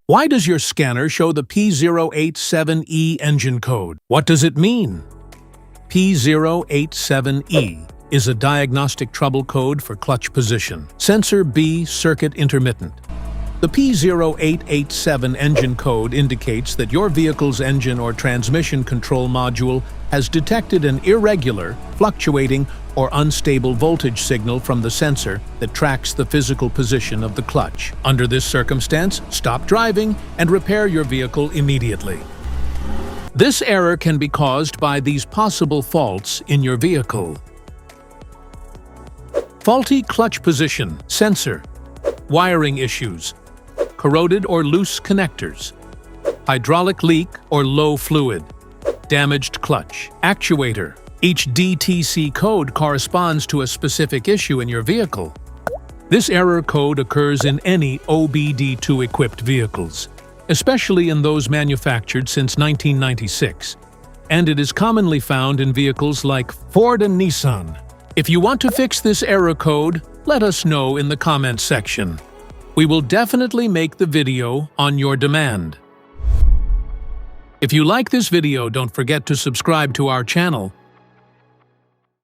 Why does your scanner show the P087E engine code? What does it mean? P087E is a diagnostic trouble code for clutch position. Sensor B circuit intermittent. The P087 engine code indicates that your vehicle's engine or transmission control module has detected an irregular, fluctuating, or unstable voltage signal from the sensor that tracks the physical position of the clutch. Under this circumstance, stop driving and repair your vehicle immediately. This error can be caused by these possible faults in your vehicle. Faulty clutch position, sensor, wiring issues, corroded or loose connectors, hydraulic leak or low fluid, damaged clutch, actuator. Each DTC code corresponds to a specific issue in your vehicle. This error code occurs in any OBD2-equipped vehicles, especially in those manufactured since 1996, and it is commonly found in vehicles like Ford and Nissan. If you want to fix this error code, let us know in the comments section. We will definitely make the video on your demand. If you like this video, don't forget to subscribe to our channel